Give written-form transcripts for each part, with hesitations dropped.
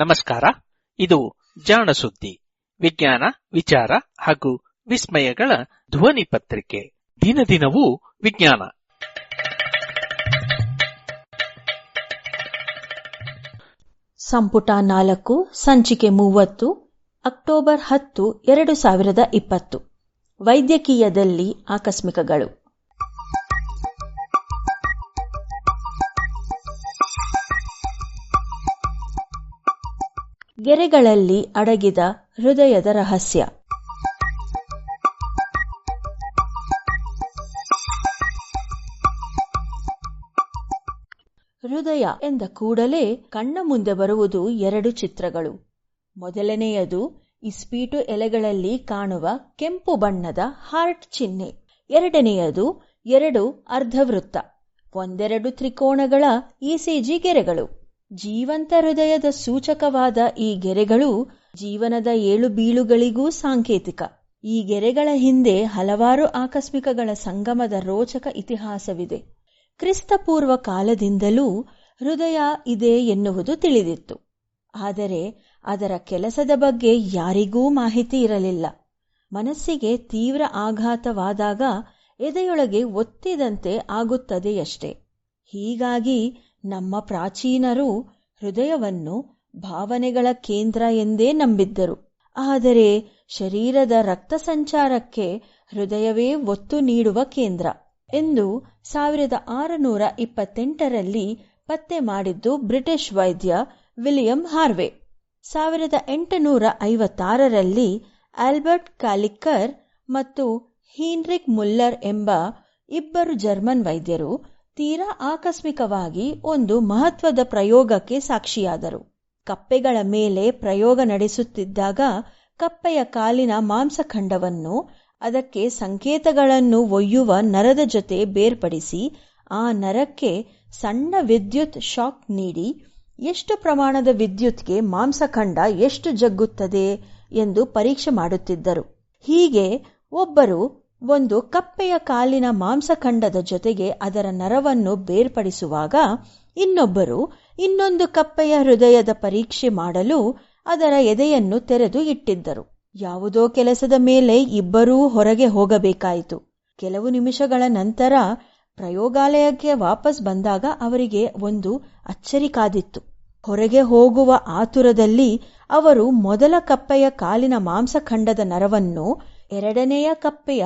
ನಮಸ್ಕಾರ. ಇದು ಜಾಣ ಸುದ್ದಿ, ವಿಜ್ಞಾನ, ವಿಚಾರ ಹಾಗೂ ವಿಸ್ಮಯಗಳ ಧ್ವನಿ ಪತ್ರಿಕೆ. ದಿನದಿನವೂ ವಿಜ್ಞಾನ. ಸಂಪುಟ 4 ಸಂಚಿಕೆ 30 ಅಕ್ಟೋಬರ್ 10, 2020. ವೈದ್ಯಕೀಯದಲ್ಲಿ ಆಕಸ್ಮಿಕಗಳು. ಗೆರೆಗಳಲ್ಲಿ ಅಡಗಿದ ಹೃದಯದ ರಹಸ್ಯ. ಹೃದಯ ಎಂದ ಕೂಡಲೇ ಕಣ್ಣ ಮುಂದೆ ಬರುವುದು 2 ಚಿತ್ರಗಳು. ಮೊದಲನೆಯದು ಇಸ್ಪೀಟು ಎಲೆಗಳಲ್ಲಿ ಕಾಣುವ ಕೆಂಪು ಬಣ್ಣದ ಹಾರ್ಟ್ ಚಿಹ್ನೆ. ಎರಡನೆಯದು 2 ಅರ್ಧವೃತ್ತ, ಒಂದೆರಡು ತ್ರಿಕೋಣಗಳ ಇಸಿಜಿ ಗೆರೆಗಳು. ಜೀವಂತ ಹೃದಯದ ಸೂಚಕವಾದ ಈ ಗೆರೆಗಳು ಜೀವನದ ಏಳು ಬೀಳುಗಳಿಗೂ ಸಾಂಕೇತಿಕ. ಈ ಗೆರೆಗಳ ಹಿಂದೆ ಹಲವಾರು ಆಕಸ್ಮಿಕಗಳ ಸಂಗಮದ ರೋಚಕ ಇತಿಹಾಸವಿದೆ. ಕ್ರಿಸ್ತಪೂರ್ವ ಕಾಲದಿಂದಲೂ ಹೃದಯ ಇದೆ ಎನ್ನುವುದು ತಿಳಿದಿತ್ತು. ಆದರೆ ಅದರ ಕೆಲಸದ ಬಗ್ಗೆ ಯಾರಿಗೂ ಮಾಹಿತಿ ಇರಲಿಲ್ಲ. ಮನಸ್ಸಿಗೆ ತೀವ್ರ ಆಘಾತವಾದಾಗ ಎದೆಯೊಳಗೆ ಒತ್ತಿದಂತೆ ಆಗುತ್ತದೆಯಷ್ಟೇ. ಹೀಗಾಗಿ ನಮ್ಮ ಪ್ರಾಚೀನರು ಹೃದಯವನ್ನು ಭಾವನೆಗಳ ಕೇಂದ್ರ ಎಂದೇ ನಂಬಿದ್ದರು. ಆದರೆ ಶರೀರದ ರಕ್ತ ಸಂಚಾರಕ್ಕೆ ಹೃದಯವೇ ಒತ್ತು ನೀಡುವ ಕೇಂದ್ರ ಎಂದು 1628ರಲ್ಲಿ ಪತ್ತೆ ಮಾಡಿದ್ದು ಬ್ರಿಟಿಷ್ ವೈದ್ಯ ವಿಲಿಯಂ ಹಾರ್ವೆ. 1856ರಲ್ಲಿ ಆಲ್ಬರ್ಟ್ ಕಾಲಿಕ್ಕರ್ ಮತ್ತು ಹೀನ್ರಿಕ್ ಮುಲ್ಲರ್ ಎಂಬ ಇಬ್ಬರು ಜರ್ಮನ್ ವೈದ್ಯರು ತೀರಾ ಆಕಸ್ಮಿಕವಾಗಿ ಒಂದು ಮಹತ್ವದ ಪ್ರಯೋಗಕ್ಕೆ ಸಾಕ್ಷಿಯಾದರು. ಕಪ್ಪೆಗಳ ಮೇಲೆ ಪ್ರಯೋಗ ನಡೆಸುತ್ತಿದ್ದಾಗ ಕಪ್ಪೆಯ ಕಾಲಿನ ಮಾಂಸಖಂಡವನ್ನು ಅದಕ್ಕೆ ಸಂಕೇತಗಳನ್ನು ಒಯ್ಯುವ ನರದ ಜೊತೆ ಬೇರ್ಪಡಿಸಿ ಆ ನರಕ್ಕೆ ಸಣ್ಣ ವಿದ್ಯುತ್ ಶಾಕ್ ನೀಡಿ ಎಷ್ಟು ಪ್ರಮಾಣದ ವಿದ್ಯುತ್ಗೆ ಮಾಂಸಖಂಡ ಎಷ್ಟು ಜಗ್ಗುತ್ತದೆ ಎಂದು ಪರೀಕ್ಷೆ ಮಾಡುತ್ತಿದ್ದರು. ಹೀಗೆ ಒಬ್ಬರು ಒಂದು ಕಪ್ಪೆಯ ಕಾಲಿನ ಮಾಂಸಖಂಡದ ಜೊತೆಗೆ ಅದರ ನರವನ್ನು ಬೇರ್ಪಡಿಸುವಾಗ ಇನ್ನೊಬ್ಬರು ಇನ್ನೊಂದು ಕಪ್ಪೆಯ ಹೃದಯದ ಪರೀಕ್ಷೆ ಮಾಡಲು ಅದರ ಎದೆಯನ್ನು ತೆರೆದು ಇಟ್ಟಿದ್ದರು. ಯಾವುದೋ ಕೆಲಸದ ಮೇಲೆ ಇಬ್ಬರೂ ಹೊರಗೆ ಹೋಗಬೇಕಾಯಿತು. ಕೆಲವು ನಿಮಿಷಗಳ ನಂತರ ಪ್ರಯೋಗಾಲಯಕ್ಕೆ ವಾಪಸ್ ಬಂದಾಗ ಅವರಿಗೆ ಒಂದು ಅಚ್ಚರಿ ಕಾದಿತ್ತು. ಹೊರಗೆ ಹೋಗುವ ಆತುರದಲ್ಲಿ ಅವರು ಮೊದಲ ಕಪ್ಪೆಯ ಕಾಲಿನ ಮಾಂಸಖಂಡದ ನರವನ್ನು ಎರಡನೆಯ ಕಪ್ಪೆಯ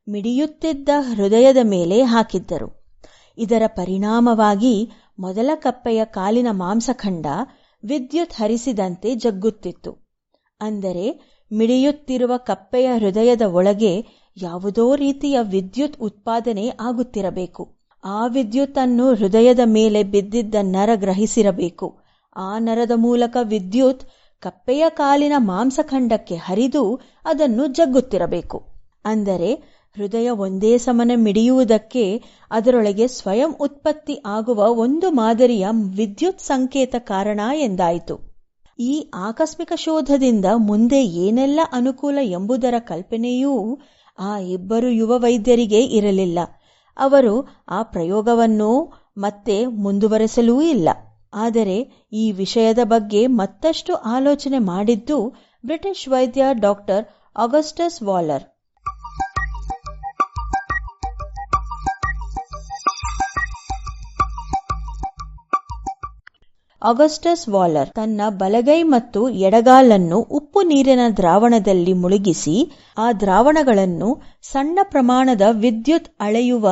ಮಿಡಿಯುತ್ತಿದ್ದ ಹೃದಯದ ಮೇಲೆ ಹಾಕಿದ್ದರು. ಇದರ ಪರಿಣಾಮವಾಗಿ ಮೊದಲ ಕಪ್ಪೆಯ ಕಾಲಿನ ಮಾಂಸಖಂಡ ವಿದ್ಯುತ್ ಹರಿಸಿದಂತೆ ಜಗ್ಗುತ್ತಿತ್ತು. ಅಂದರೆ ಮಿಡಿಯುತ್ತಿರುವ ಕಪ್ಪೆಯ ಹೃದಯದ ಒಳಗೆ ಯಾವುದೋ ರೀತಿಯ ವಿದ್ಯುತ್ ಉತ್ಪಾದನೆ ಆಗುತ್ತಿರಬೇಕು. ಆ ವಿದ್ಯುತ್ತನ್ನು ಹೃದಯದ ಮೇಲೆ ಬಿದ್ದಿದ್ದ ನರ ಗ್ರಹಿಸಿರಬೇಕು. ಆ ನರದ ಮೂಲಕ ವಿದ್ಯುತ್ ಕಪ್ಪೆಯ ಕಾಲಿನ ಮಾಂಸಖಂಡಕ್ಕೆ ಹರಿದು ಅದನ್ನು ಜಗ್ಗುತ್ತಿರಬೇಕು. ಅಂದರೆ ಹೃದಯ ಒಂದೇ ಸಮನೆ ಮಿಡಿಯುವುದಕ್ಕೆ ಅದರೊಳಗೆ ಸ್ವಯಂ ಉತ್ಪತ್ತಿ ಆಗುವ ಒಂದು ಮಾದರಿಯ ವಿದ್ಯುತ್ ಸಂಕೇತ ಕಾರಣ ಎಂದಾಯಿತು. ಈ ಆಕಸ್ಮಿಕ ಶೋಧದಿಂದ ಮುಂದೆ ಏನೆಲ್ಲ ಅನುಕೂಲ ಎಂಬುದರ ಕಲ್ಪನೆಯೂ ಆ ಇಬ್ಬರು ಯುವ ವೈದ್ಯರಿಗೆ ಇರಲಿಲ್ಲ. ಅವರು ಆ ಪ್ರಯೋಗವನ್ನು ಮತ್ತೆ ಮುಂದುವರೆಸಲೂ ಇಲ್ಲ. ಆದರೆ ಈ ವಿಷಯದ ಬಗ್ಗೆ ಮತ್ತಷ್ಟು ಆಲೋಚನೆ ಮಾಡಿದ್ದು ಬ್ರಿಟಿಷ್ ವೈದ್ಯ ಡಾಕ್ಟರ್ ಆಗಸ್ಟಸ್ ವಾಲರ್. ಆಗಸ್ಟಸ್ ವಾಲರ್ ತನ್ನ ಬಲಗೈ ಮತ್ತು ಎಡಗಾಲನ್ನು ಉಪ್ಪು ನೀರಿನ ದ್ರಾವಣದಲ್ಲಿ ಮುಳುಗಿಸಿ ಆ ದ್ರಾವಣಗಳನ್ನು ಸಣ್ಣ ಪ್ರಮಾಣದ ವಿದ್ಯುತ್ ಅಳೆಯುವ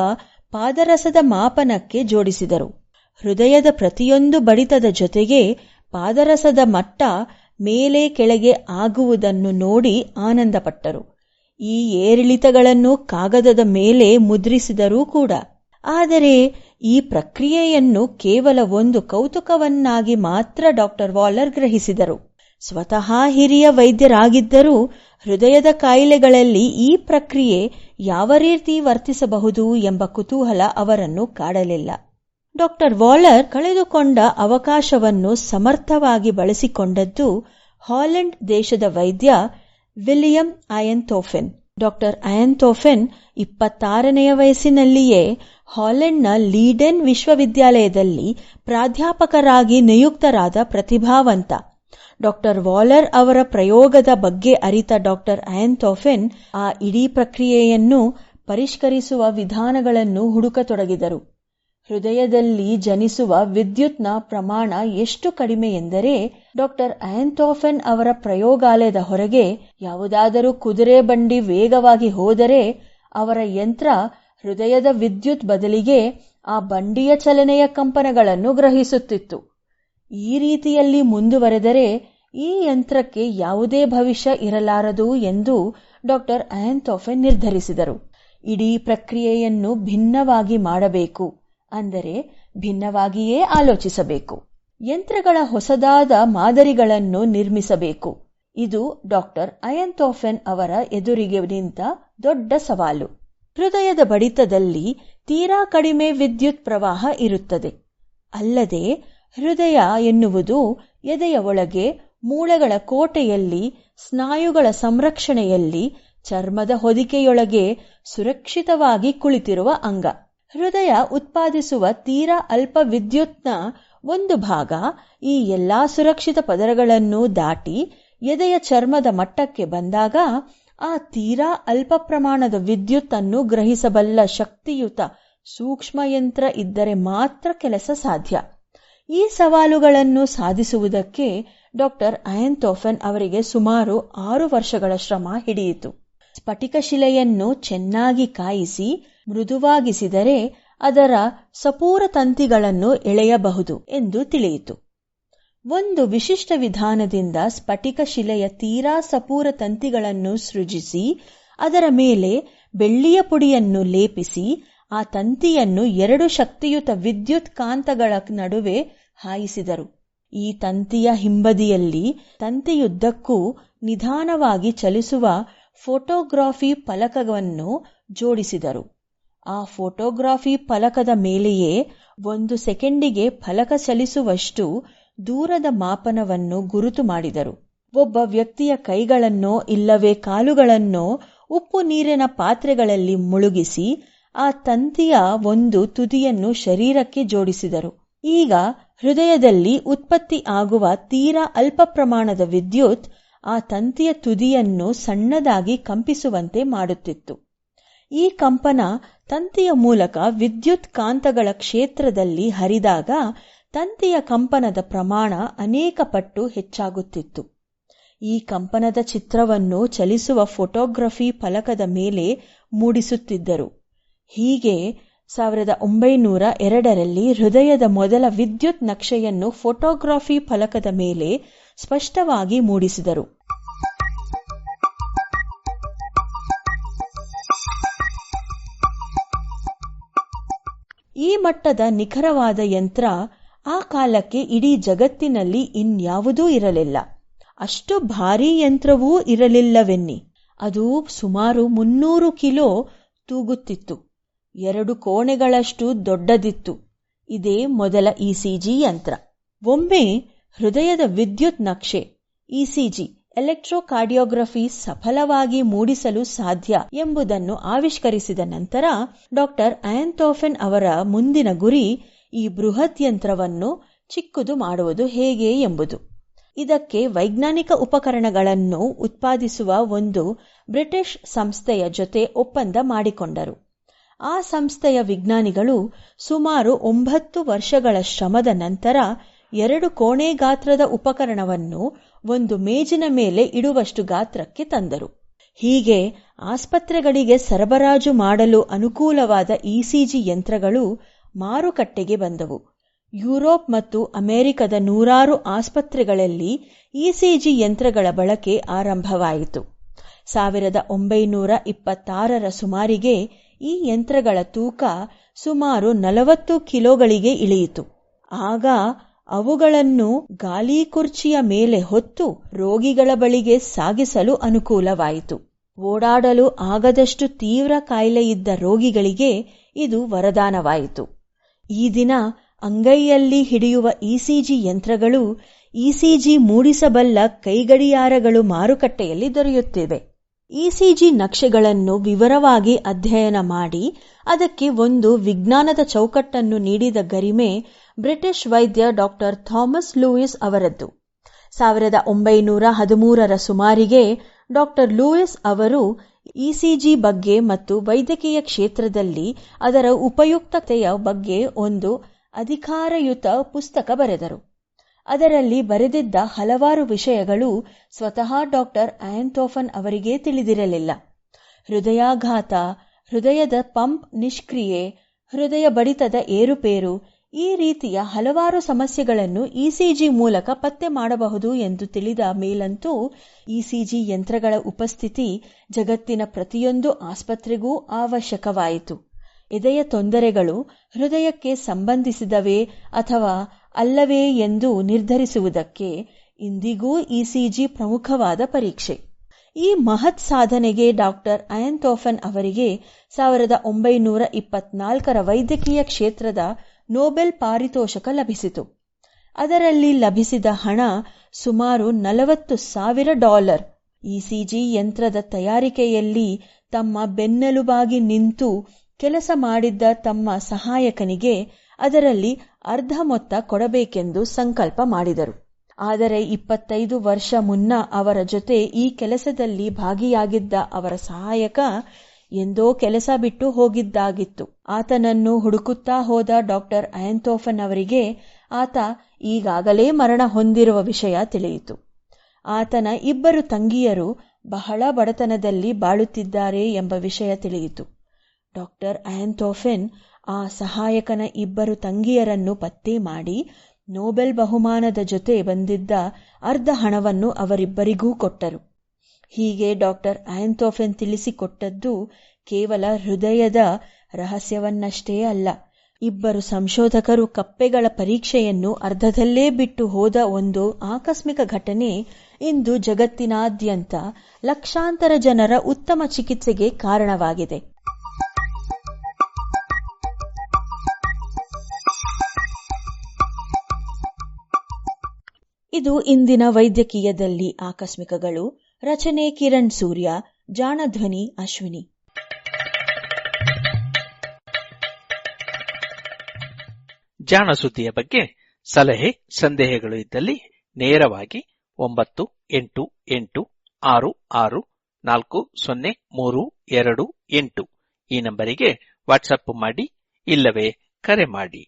ಪಾದರಸದ ಮಾಪನಕ್ಕೆ ಜೋಡಿಸಿದರು. ಹೃದಯದ ಪ್ರತಿಯೊಂದು ಬಡಿತದ ಜೊತೆಗೆ ಪಾದರಸದ ಮಟ್ಟ ಮೇಲೆ ಕೆಳಗೆ ಆಗುವುದನ್ನು ನೋಡಿ ಆನಂದಪಟ್ಟರು. ಈ ಏರಿಳಿತಗಳನ್ನು ಕಾಗದದ ಮೇಲೆ ಮುದ್ರಿಸಿದರೂ ಕೂಡ. ಆದರೆ ಈ ಪ್ರಕ್ರಿಯೆಯನ್ನು ಕೇವಲ ಒಂದು ಕೌತುಕವನ್ನಾಗಿ ಮಾತ್ರ ಡಾಕ್ಟರ್ ವಾಲರ್ ಗ್ರಹಿಸಿದರು. ಸ್ವತಃ ಹಿರಿಯ ವೈದ್ಯರಾಗಿದ್ದರೂ ಹೃದಯದ ಕಾಯಿಲೆಗಳಲ್ಲಿ ಈ ಪ್ರಕ್ರಿಯೆ ಯಾವ ರೀತಿ ವರ್ತಿಸಬಹುದು ಎಂಬ ಕುತೂಹಲ ಅವರನ್ನು ಕಾಡಲಿಲ್ಲ. ಡಾಕ್ಟರ್ ವಾಲರ್ ಕಳೆದುಕೊಂಡ ಅವಕಾಶವನ್ನು ಸಮರ್ಥವಾಗಿ ಬಳಸಿಕೊಂಡದ್ದು ಹಾಲೆಂಡ್ ದೇಶದ ವೈದ್ಯ ವಿಲಿಯಂ ಅಯಂತೋಫೆನ್. ಡಾಕ್ಟರ್ ಅಯಂತೋಫೆನ್ 26ನೆಯ ವಯಸ್ಸಿನಲ್ಲಿಯೇ ಹಾಲೆಂಡ್ನ ಲೀಡೆನ್ ವಿಶ್ವವಿದ್ಯಾಲಯದಲ್ಲಿ ಪ್ರಾಧ್ಯಾಪಕರಾಗಿ ನಿಯುಕ್ತರಾದ ಪ್ರತಿಭಾವಂತ. ಡಾಕ್ಟರ್ ವಾಲರ್ ಅವರ ಪ್ರಯೋಗದ ಬಗ್ಗೆ ಅರಿತ ಡಾಕ್ಟರ್ ಆಂಥೋಫೆನ್ ಆ ಇಡೀ ಪ್ರಕ್ರಿಯೆಯನ್ನು ಪರಿಷ್ಕರಿಸುವ ವಿಧಾನಗಳನ್ನು ಹುಡುಕತೊಡಗಿದರು. ಹೃದಯದಲ್ಲಿ ಜನಿಸುವ ವಿದ್ಯುತ್ನ ಪ್ರಮಾಣ ಎಷ್ಟು ಕಡಿಮೆ ಎಂದರೆ ಡಾಕ್ಟರ್ ಆಂಥೋಫೆನ್ ಅವರ ಪ್ರಯೋಗಾಲಯದ ಹೊರಗೆ ಯಾವುದಾದರೂ ಕುದುರೆ ಬಂಡಿ ವೇಗವಾಗಿ ಹೋದರೆ ಅವರ ಯಂತ್ರ ಹೃದಯದ ವಿದ್ಯುತ್ ಬದಲಿಗೆ ಆ ಬಂಡಿಯ ಚಲನೆಯ ಕಂಪನಗಳನ್ನು ಗ್ರಹಿಸುತ್ತಿತ್ತು. ಈ ರೀತಿಯಲ್ಲಿ ಮುಂದುವರೆದರೆ ಈ ಯಂತ್ರಕ್ಕೆ ಯಾವುದೇ ಭವಿಷ್ಯ ಇರಲಾರದು ಎಂದು ಡಾಕ್ಟರ್ ಆಂಥೋಫೆನ್ ನಿರ್ಧರಿಸಿದರು. ಇಡೀ ಪ್ರಕ್ರಿಯೆಯನ್ನು ಭಿನ್ನವಾಗಿ ಮಾಡಬೇಕು, ಅಂದರೆ ಭಿನ್ನವಾಗಿಯೇ ಆಲೋಚಿಸಬೇಕು. ಯಂತ್ರಗಳ ಹೊಸದಾದ ಮಾದರಿಗಳನ್ನು ನಿರ್ಮಿಸಬೇಕು. ಇದು ಡಾಕ್ಟರ್ ಆಂಥೋಫೆನ್ ಅವರ ಎದುರಿಗೆ ನಿಂತ ದೊಡ್ಡ ಸವಾಲು. ಹೃದಯದ ಬಡಿತದಲ್ಲಿ ತೀರಾ ಕಡಿಮೆ ವಿದ್ಯುತ್ ಪ್ರವಾಹ ಇರುತ್ತದೆ. ಅಲ್ಲದೆ ಹೃದಯ ಎನ್ನುವುದು ಎದೆಯ ಒಳಗೆ ಮೂಳೆಗಳ ಕೋಟೆಯಲ್ಲಿ, ಸ್ನಾಯುಗಳ ಸಂರಕ್ಷಣೆಯಲ್ಲಿ, ಚರ್ಮದ ಹೊದಿಕೆಯೊಳಗೆ ಸುರಕ್ಷಿತವಾಗಿ ಕುಳಿತಿರುವ ಅಂಗ. ಹೃದಯ ಉತ್ಪಾದಿಸುವ ತೀರಾ ಅಲ್ಪ ವಿದ್ಯುತ್ನ ಒಂದು ಭಾಗ ಈ ಎಲ್ಲಾ ಸುರಕ್ಷಿತ ಪದರಗಳನ್ನು ದಾಟಿ ಎದೆಯ ಚರ್ಮದ ಮಟ್ಟಕ್ಕೆ ಬಂದಾಗ ಆ ತೀರಾ ಅಲ್ಪ ಪ್ರಮಾಣದ ವಿದ್ಯುತ್ ಅನ್ನು ಗ್ರಹಿಸಬಲ್ಲ ಶಕ್ತಿಯುತ ಸೂಕ್ಷ್ಮ ಯಂತ್ರ ಇದ್ದರೆ ಮಾತ್ರ ಕೆಲಸ ಸಾಧ್ಯ. ಈ ಸವಾಲುಗಳನ್ನು ಸಾಧಿಸುವುದಕ್ಕೆ ಡಾಕ್ಟರ್ ಆಂಥೋಫೆನ್ ಅವರಿಗೆ ಸುಮಾರು 6 ವರ್ಷಗಳ ಶ್ರಮ ಹಿಡಿಯಿತು. ಸ್ಫಟಿಕ ಶಿಲೆಯನ್ನು ಚೆನ್ನಾಗಿ ಕಾಯಿಸಿ ಮೃದುವಾಗಿಸಿದರೆ ಅದರ ಸಪೂರ ತಂತಿಗಳನ್ನು ಎಳೆಯಬಹುದು ಎಂದು ತಿಳಿಯಿತು. ಒಂದು ವಿಶಿಷ್ಟ ವಿಧಾನದಿಂದ ಸ್ಫಟಿಕ ಶಿಲೆಯ ತೀರಾ ಸಪೂರ ತಂತಿಗಳನ್ನು ಸೃಜಿಸಿ ಅದರ ಮೇಲೆ ಬೆಳ್ಳಿಯ ಪುಡಿಯನ್ನು ಲೇಪಿಸಿ ಆ ತಂತಿಯನ್ನು 2 ಶಕ್ತಿಯುತ ವಿದ್ಯುತ್ ಕಾಂತಗಳ ನಡುವೆ ಹಾಯಿಸಿದರು. ಈ ತಂತಿಯ ಹಿಂಬದಿಯಲ್ಲಿ ತಂತಿಯುದ್ದಕ್ಕೂ ನಿಧಾನವಾಗಿ ಚಲಿಸುವ ಫೋಟೋಗ್ರಾಫಿ ಫಲಕವನ್ನು ಜೋಡಿಸಿದರು. ಆ ಫೋಟೋಗ್ರಾಫಿ ಫಲಕದ ಮೇಲೆಯೇ 1 ಸೆಕೆಂಡಿಗೆ ಫಲಕ ಚಲಿಸುವಷ್ಟು ದೂರದ ಮಾಪನವನ್ನು ಗುರುತು ಮಾಡಿದರು. ಒಬ್ಬ ವ್ಯಕ್ತಿಯ ಕೈಗಳನ್ನೋ ಇಲ್ಲವೇ ಕಾಲುಗಳನ್ನೋ ಉಪ್ಪು ನೀರಿನ ಪಾತ್ರೆಗಳಲ್ಲಿ ಮುಳುಗಿಸಿ ಆ ತಂತಿಯ ಒಂದು ತುದಿಯನ್ನು ಶರೀರಕ್ಕೆ ಜೋಡಿಸಿದರು. ಈಗ ಹೃದಯದಲ್ಲಿ ಉತ್ಪತ್ತಿ ಆಗುವ ತೀರಾ ಅಲ್ಪ ಪ್ರಮಾಣದ ವಿದ್ಯುತ್ ಆ ತಂತಿಯ ತುದಿಯನ್ನು ಸಣ್ಣದಾಗಿ ಕಂಪಿಸುವಂತೆ ಮಾಡುತ್ತಿತ್ತು. ಈ ಕಂಪನ ತಂತಿಯ ಮೂಲಕ ವಿದ್ಯುತ್ ಕಾಂತಗಳ ಕ್ಷೇತ್ರದಲ್ಲಿ ಹರಿದಾಗ ತಂತಿಯ ಕಂಪನದ ಪ್ರಮಾಣ ಅನೇಕ ಪಟ್ಟು ಹೆಚ್ಚಾಗುತ್ತಿತ್ತು. ಈ ಕಂಪನದ ಚಿತ್ರವನ್ನು ಚಲಿಸುವ ಫೋಟೋಗ್ರಫಿ ಫಲಕದ ಮೇಲೆ ಮೂಡಿಸುತ್ತಿದ್ದರು. ಹೀಗೆ 1902ರಲ್ಲಿ ಹೃದಯದ ಮೊದಲ ವಿದ್ಯುತ್ ನಕ್ಷೆಯನ್ನು ಫೋಟೋಗ್ರಫಿ ಫಲಕದ ಮೇಲೆ ಸ್ಪಷ್ಟವಾಗಿ ಮೂಡಿಸಿದರು. ಈ ಮಟ್ಟದ ನಿಖರವಾದ ಯಂತ್ರ ಆ ಕಾಲಕ್ಕೆ ಇಡೀ ಜಗತ್ತಿನಲ್ಲಿ ಇನ್ಯಾವುದೂ ಇರಲಿಲ್ಲ. ಅಷ್ಟು ಭಾರೀ ಯಂತ್ರವೂ ಇರಲಿಲ್ಲವೆನ್ನಿ. ಅದು ಸುಮಾರು 300 ಕಿಲೋ ತೂಗುತ್ತಿತ್ತು. 2 ಕೋಣೆಗಳಷ್ಟು ದೊಡ್ಡದಿತ್ತು. ಇದೇ ಮೊದಲ ಇಸಿಜಿ ಯಂತ್ರ. ಒಮ್ಮೆ ಹೃದಯದ ವಿದ್ಯುತ್ ನಕ್ಷೆ ಇಸಿಜಿ ಎಲೆಕ್ಟ್ರೋಕಾರ್ಡಿಯೋಗ್ರಫಿ ಸಫಲವಾಗಿ ಮೂಡಿಸಲು ಸಾಧ್ಯ ಎಂಬುದನ್ನು ಆವಿಷ್ಕರಿಸಿದ ನಂತರ ಡಾಕ್ಟರ್ ಆಂಥೋಫೆನ್ ಅವರ ಮುಂದಿನ ಗುರಿ ಈ ಬೃಹತ್ ಯಂತ್ರವನ್ನು ಚಿಕ್ಕದು ಮಾಡುವುದು ಹೇಗೆ ಎಂಬುದು. ಇದಕ್ಕೆ ವೈಜ್ಞಾನಿಕ ಉಪಕರಣಗಳನ್ನು ಉತ್ಪಾದಿಸುವ ಒಂದು ಬ್ರಿಟಿಷ್ ಸಂಸ್ಥೆಯ ಜೊತೆ ಒಪ್ಪಂದ ಮಾಡಿಕೊಂಡರು. ಆ ಸಂಸ್ಥೆಯ ವಿಜ್ಞಾನಿಗಳು ಸುಮಾರು 9 ವರ್ಷಗಳ ಶ್ರಮದ ನಂತರ 2 ಕೋಣೆ ಗಾತ್ರದ ಉಪಕರಣವನ್ನು ಒಂದು ಮೇಜಿನ ಮೇಲೆ ಇಡುವಷ್ಟು ಗಾತ್ರಕ್ಕೆ ತಂದರು. ಹೀಗೆ ಆಸ್ಪತ್ರೆಗಳಿಗೆ ಸರಬರಾಜು ಮಾಡಲು ಅನುಕೂಲವಾದ ಇಸಿಜಿ ಯಂತ್ರಗಳು ಮಾರುಕಟ್ಟೆಗೆ ಬಂದವು. ಯುರೋಪ್ ಮತ್ತು ಅಮೆರಿಕದ 100 ಆಸ್ಪತ್ರೆಗಳಲ್ಲಿ ಇಸಿಜಿ ಯಂತ್ರಗಳ ಬಳಕೆ ಆರಂಭವಾಯಿತು. 1926ರ ಸುಮಾರಿಗೆ ಈ ಯಂತ್ರಗಳ ತೂಕ ಸುಮಾರು 40 ಕಿಲೋಗಳಿಗೆ ಇಳಿಯಿತು. ಆಗ ಅವುಗಳನ್ನು ಗಾಲಿ ಕುರ್ಚಿಯ ಮೇಲೆ ಹೊತ್ತು ರೋಗಿಗಳ ಬಳಿಗೆ ಸಾಗಿಸಲು ಅನುಕೂಲವಾಯಿತು. ಓಡಾಡಲು ಆಗದಷ್ಟು ತೀವ್ರ ಕಾಯಿಲೆಯಿದ್ದ ರೋಗಿಗಳಿಗೆ ಇದು ವರದಾನವಾಯಿತು. ಈ ದಿನ ಅಂಗೈಯಲ್ಲಿ ಹಿಡಿಯುವ ಇಸಿಜಿ ಯಂತ್ರಗಳು, ಇಸಿಜಿ ಮೂಡಿಸಬಲ್ಲ ಕೈಗಡಿಯಾರಗಳು ಮಾರುಕಟ್ಟೆಯಲ್ಲಿ ದೊರೆಯುತ್ತಿವೆ. ಇಸಿಜಿ ನಕ್ಷೆಗಳನ್ನು ವಿವರವಾಗಿ ಅಧ್ಯಯನ ಮಾಡಿ ಅದಕ್ಕೆ ಒಂದು ವಿಜ್ಞಾನದ ಚೌಕಟ್ಟನ್ನು ನೀಡಿದ ಗರಿಮೆ ಬ್ರಿಟಿಷ್ ವೈದ್ಯ ಡಾಕ್ಟರ್ ಥಾಮಸ್ ಲೂಯಿಸ್ ಅವರದ್ದು. 1913ರ ಸುಮಾರಿಗೆ ಡಾಕ್ಟರ್ ಲೂಯಿಸ್ ಅವರು ಇಸಿಜಿ ಬಗ್ಗೆ ಮತ್ತು ವೈದ್ಯಕೀಯ ಕ್ಷೇತ್ರದಲ್ಲಿ ಅದರ ಉಪಯುಕ್ತತೆಯ ಬಗ್ಗೆ ಒಂದು ಅಧಿಕಾರಯುತ ಪುಸ್ತಕ ಬರೆದರು. ಅದರಲ್ಲಿ ಬರೆದಿದ್ದ ಹಲವಾರು ವಿಷಯಗಳು ಸ್ವತಃ ಡಾಕ್ಟರ್ ಆಂಥೋಫನ್ ಅವರಿಗೇ ತಿಳಿದಿರಲಿಲ್ಲ. ಹೃದಯಾಘಾತ, ಹೃದಯದ ಪಂಪ್ ನಿಷ್ಕ್ರಿಯೆ, ಹೃದಯ ಬಡಿತದ ಏರುಪೇರು, ಈ ರೀತಿಯ ಹಲವಾರು ಸಮಸ್ಯೆಗಳನ್ನು ಇಸಿಜಿ ಮೂಲಕ ಪತ್ತೆ ಮಾಡಬಹುದು ಎಂದು ತಿಳಿದ ಮೇಲಂತೂ ಇಸಿಜಿ ಯಂತ್ರಗಳ ಉಪಸ್ಥಿತಿ ಜಗತ್ತಿನ ಪ್ರತಿಯೊಂದು ಆಸ್ಪತ್ರೆಗೂ ಅವಶ್ಯಕವಾಯಿತು. ಎದೆಯ ತೊಂದರೆಗಳು ಹೃದಯಕ್ಕೆ ಸಂಬಂಧಿಸಿದವೇ ಅಥವಾ ಅಲ್ಲವೇ ಎಂದು ನಿರ್ಧರಿಸುವುದಕ್ಕೆ ಇಂದಿಗೂ ಇಸಿಜಿ ಪ್ರಮುಖವಾದ ಪರೀಕ್ಷೆ. ಈ ಮಹತ್ ಸಾಧನೆಗೆ ಡಾಕ್ಟರ್ ಆಂಥೋಫನ್ ಅವರಿಗೆ 1924ರ ವೈದ್ಯಕೀಯ ಕ್ಷೇತ್ರದ ನೊಬೆಲ್ ಪಾರಿತೋಷಕ ಲಭಿಸಿತು. ಅದರಲ್ಲಿ ಲಭಿಸಿದ ಹಣ ಸುಮಾರು $40,000. ಇಸಿಜಿ ಯಂತ್ರದ ತಯಾರಿಕೆಯಲ್ಲಿ ತಮ್ಮ ಬೆನ್ನೆಲುಬಾಗಿ ನಿಂತು ಕೆಲಸ ಮಾಡಿದ್ದ ತಮ್ಮ ಸಹಾಯಕನಿಗೆ ಅದರಲ್ಲಿ ಅರ್ಧ ಮೊತ್ತ ಕೊಡಬೇಕೆಂದು ಸಂಕಲ್ಪ ಮಾಡಿದರು. ಆದರೆ 25 ವರ್ಷ ಮುನ್ನ ಅವರ ಜೊತೆ ಈ ಕೆಲಸದಲ್ಲಿ ಭಾಗಿಯಾಗಿದ್ದ ಅವರ ಸಹಾಯಕ ಎಂದೋ ಕೆಲಸ ಬಿಟ್ಟು ಹೋಗಿದ್ದಾಗಿತ್ತು. ಆತನನ್ನು ಹುಡುಕುತ್ತಾ ಹೋದ ಡಾಕ್ಟರ್ ಆಂಥೋಫನ್ ಅವರಿಗೆ ಆತ ಈಗಾಗಲೇ ಮರಣ ಹೊಂದಿರುವ ವಿಷಯ ತಿಳಿಯಿತು. ಆತನ 2 ತಂಗಿಯರು ಬಹಳ ಬಡತನದಲ್ಲಿ ಬಾಳುತ್ತಿದ್ದಾರೆ ಎಂಬ ವಿಷಯ ತಿಳಿಯಿತು. ಡಾಕ್ಟರ್ ಆಂಥೋಫನ್ ಆ ಸಹಾಯಕನ 2 ತಂಗಿಯರನ್ನು ಪತ್ತೆ ಮಾಡಿ ನೊಬೆಲ್ ಬಹುಮಾನದ ಜೊತೆ ಬಂದಿದ್ದ ಅರ್ಧ ಹಣವನ್ನು ಅವರಿಬ್ಬರಿಗೂ ಕೊಟ್ಟರು. ಹೀಗೆ ಡಾಕ್ಟರ್ ಆಂಥೋಫನ್ ತಿಳಿಸಿಕೊಟ್ಟದ್ದು ಕೇವಲ ಹೃದಯದ ರಹಸ್ಯವನ್ನಷ್ಟೇ ಅಲ್ಲ. 2 ಸಂಶೋಧಕರು ಕಪ್ಪೆಗಳ ಪರೀಕ್ಷೆಯನ್ನು ಅರ್ಧದಲ್ಲೇ ಬಿಟ್ಟು ಹೋದ ಒಂದು ಆಕಸ್ಮಿಕ ಘಟನೆ ಇಂದು ಜಗತ್ತಿನಾದ್ಯಂತ ಲಕ್ಷಾಂತರ ಜನರ ಉತ್ತಮ ಚಿಕಿತ್ಸೆಗೆ ಕಾರಣವಾಗಿದೆ. ಇದು ಇಂದಿನ ವೈದ್ಯಕೀಯದಲ್ಲಿ ಆಕಸ್ಮಿಕಗಳು. ರಚನೆ ಕಿರಣ್ ಸೂರ್ಯ, ಜಾಣಧ್ವನಿ ಅಶ್ವಿನಿ. ಜಾಣ ಸುದ್ದಿಯ ಬಗ್ಗೆ ಸಲಹೆ ಸಂದೇಹಗಳು ಇದ್ದಲ್ಲಿ ನೇರವಾಗಿ 9886640328 ಈ ನಂಬರಿಗೆ ವಾಟ್ಸಪ್ ಮಾಡಿ ಇಲ್ಲವೇ ಕರೆ ಮಾಡಿ.